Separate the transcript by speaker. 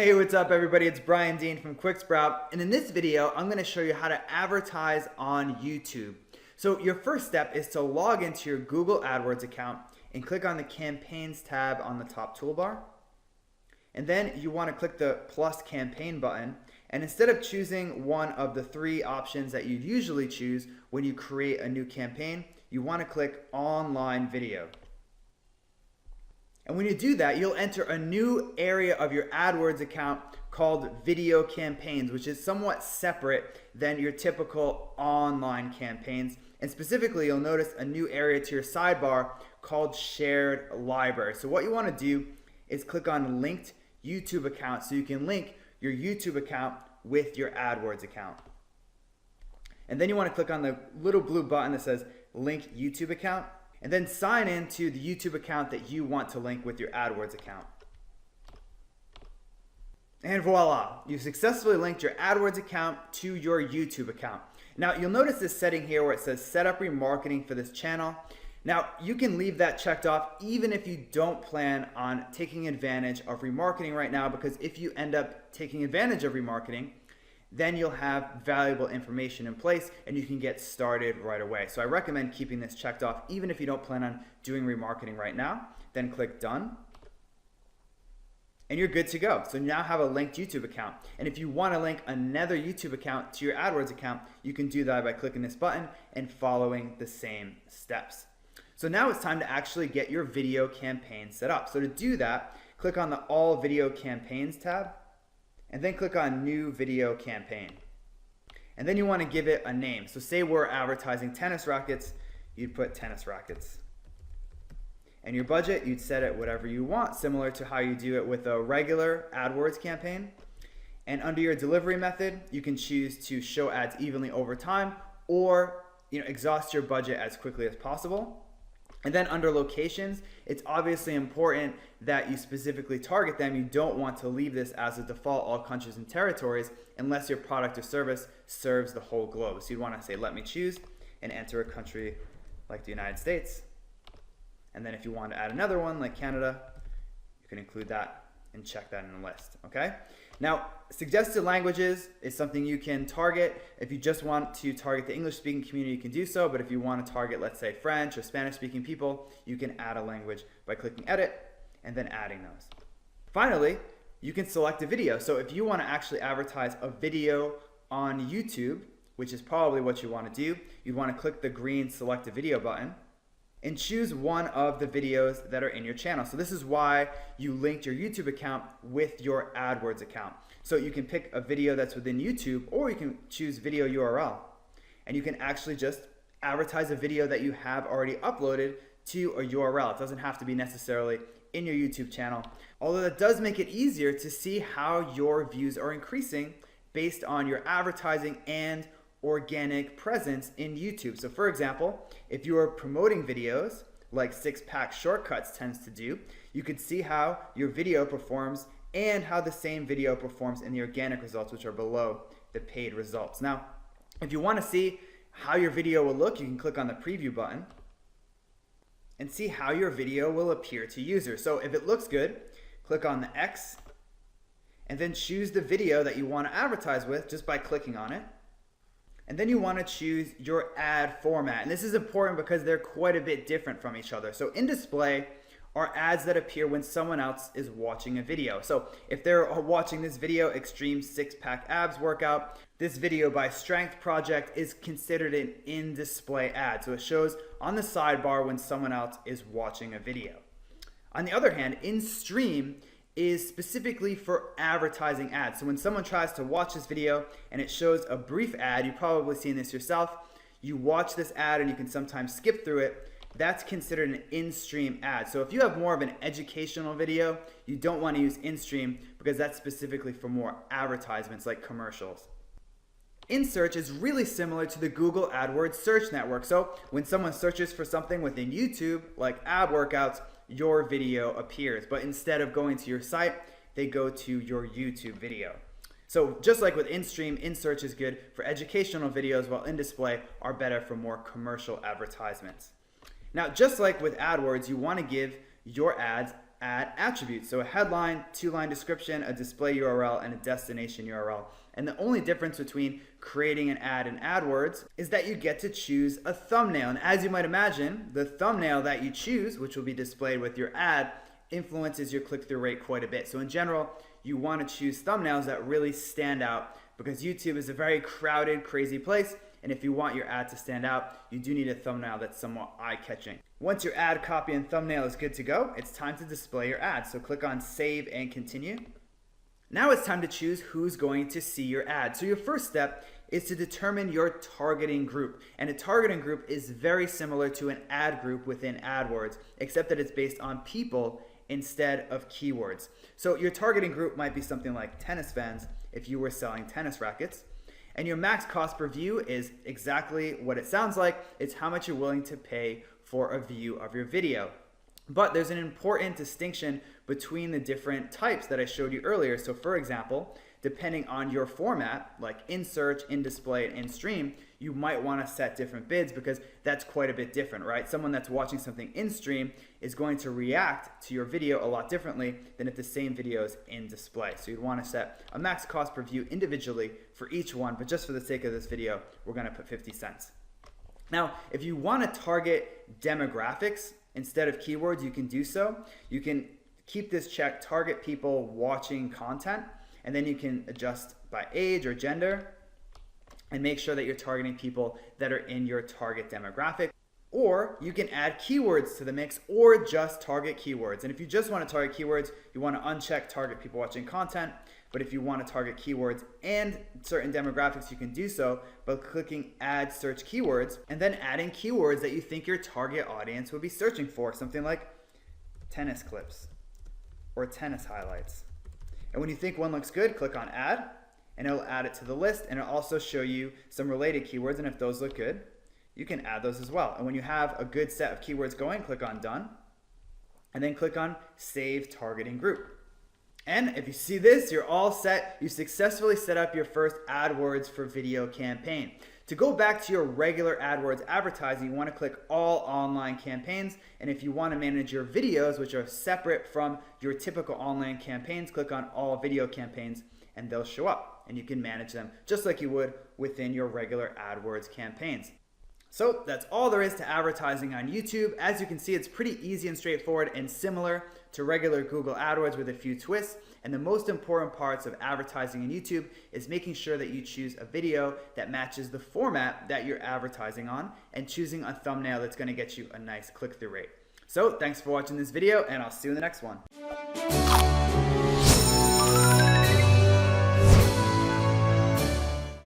Speaker 1: Hey, what's up everybody? It's Brian Dean from QuickSprout, and in this video, I'm gonna show you how to advertise on YouTube. So your first step is to log into your Google AdWords account and click on the Campaigns tab on the top toolbar. And then you wanna click the plus campaign button, and instead of choosing one of the three options that you usually choose when you create a new campaign, you wanna click online video. And when you do that, you'll enter a new area of your AdWords account called video campaigns, which is somewhat separate than your typical online campaigns. And specifically, you'll notice a new area to your sidebar called shared library. So what you want to do is click on linked YouTube account so you can link your YouTube account with your AdWords account. And then you want to click on the little blue button that says link YouTube account, and then sign in to the YouTube account that you want to link with your AdWords account. And voila, you've successfully linked your AdWords account to your YouTube account. Now you'll notice this setting here where it says set up remarketing for this channel. Now you can leave that checked off even if you don't plan on taking advantage of remarketing right now, because if you end up taking advantage of remarketing, then you'll have valuable information in place and you can get started right away. So I recommend keeping this checked off even if you don't plan on doing remarketing right now. Then click done and you're good to go. So you now have a linked YouTube account. And if you want to link another YouTube account to your AdWords account, you can do that by clicking this button and following the same steps. So now it's time to actually get your video campaign set up. So to do that, click on the All Video Campaigns tab, and then click on New Video Campaign. And then you want to give it a name. So say we're advertising tennis rackets, you'd put tennis rackets. And your budget, you'd set it whatever you want, similar to how you do it with a regular AdWords campaign. And under your delivery method, you can choose to show ads evenly over time or exhaust your budget as quickly as possible. And then under locations, it's obviously important that you specifically target them. You don't want to leave this as a default all countries and territories unless your product or service serves the whole globe. So you'd want to say, let me choose, and enter a country like the United States. And then if you want to add another one like Canada, you can include that and check that in the list, okay? Now, suggested languages is something you can target. If you just want to target the English-speaking community, you can do so, but if you want to target, let's say, French or Spanish-speaking people, you can add a language by clicking Edit and then adding those. Finally, you can select a video. So if you want to actually advertise a video on YouTube, which is probably what you want to do, you'd want to click the green Select a Video button and choose one of the videos that are in your channel. So this is why you linked your YouTube account with your AdWords account. So you can pick a video that's within YouTube, or you can choose video URL. And you can actually just advertise a video that you have already uploaded to a URL. It doesn't have to be necessarily in your YouTube channel, although that does make it easier to see how your views are increasing based on your advertising and organic presence in YouTube. So for example, if you are promoting videos like Six Pack Shortcuts tends to do, you could see how your video performs and how the same video performs in the organic results, which are below the paid results. Now, if you want to see how your video will look, you can click on the preview button and see how your video will appear to users. So if it looks good, click on the X and then choose the video that you want to advertise with just by clicking on it. And then you want to choose your ad format. And this is important because they're quite a bit different from each other. So in display are ads that appear when someone else is watching a video. So if they're watching this video, Extreme Six-Pack Abs Workout, this video by Strength Project is considered an in-display ad. So it shows on the sidebar when someone else is watching a video. On the other hand, in-stream is specifically for advertising ads. So when someone tries to watch this video and it shows a brief ad, you've probably seen this yourself, you watch this ad and you can sometimes skip through it, that's considered an in-stream ad. So if you have more of an educational video, you don't want to use in-stream because that's specifically for more advertisements like commercials. In-search is really similar to the Google AdWords search network. So when someone searches for something within YouTube, like ab workouts, your video appears. But instead of going to your site, they go to your YouTube video. So just like with in-stream, in-search is good for educational videos, while in-display are better for more commercial advertisements. Now, just like with AdWords, you want to give your ads ad attributes. So a headline, 2-line description, a display URL, and a destination URL. And the only difference between creating an ad in AdWords is that you get to choose a thumbnail. And as you might imagine, the thumbnail that you choose, which will be displayed with your ad, influences your click-through rate quite a bit. So in general, you want to choose thumbnails that really stand out because YouTube is a very crowded, crazy place. And if you want your ad to stand out, you do need a thumbnail that's somewhat eye-catching. Once your ad copy and thumbnail is good to go, it's time to display your ad. So click on Save and Continue. Now it's time to choose who's going to see your ad. So your first step is to determine your targeting group. And a targeting group is very similar to an ad group within AdWords, except that it's based on people instead of keywords. So your targeting group might be something like tennis fans if you were selling tennis rackets. And your max cost per view is exactly what it sounds like. It's how much you're willing to pay for a view of your video. But there's an important distinction between the different types that I showed you earlier. So for example, depending on your format, like in search, in display, and in stream, you might want to set different bids because that's quite a bit different, right? Someone that's watching something in stream is going to react to your video a lot differently than if the same video is in display. So you'd want to set a max cost per view individually for each one, but just for the sake of this video, we're going to put 50 cents. Now, if you want to target demographics instead of keywords, you can do so. You can keep this checked, target people watching content, and then you can adjust by age or gender and make sure that you're targeting people that are in your target demographic. Or you can add keywords to the mix or just target keywords. And if you just want to target keywords, you want to uncheck target people watching content. But if you want to target keywords and certain demographics, you can do so by clicking add search keywords and then adding keywords that you think your target audience would be searching for. Something like tennis clips or tennis highlights. And when you think one looks good, click on add and it'll add it to the list, and it'll also show you some related keywords, and if those look good, you can add those as well. And when you have a good set of keywords going, click on done and then click on save targeting group. And if you see this, you're all set. You successfully set up your first AdWords for video campaign. To go back to your regular AdWords advertising, you want to click all online campaigns. And if you want to manage your videos, which are separate from your typical online campaigns, click on all video campaigns and they'll show up. And you can manage them just like you would within your regular AdWords campaigns. So that's all there is to advertising on YouTube. As you can see, it's pretty easy and straightforward and similar to regular Google AdWords with a few twists. And the most important parts of advertising on YouTube is making sure that you choose a video that matches the format that you're advertising on and choosing a thumbnail that's going to get you a nice click-through rate. So thanks for watching this video, and I'll see you in the next one.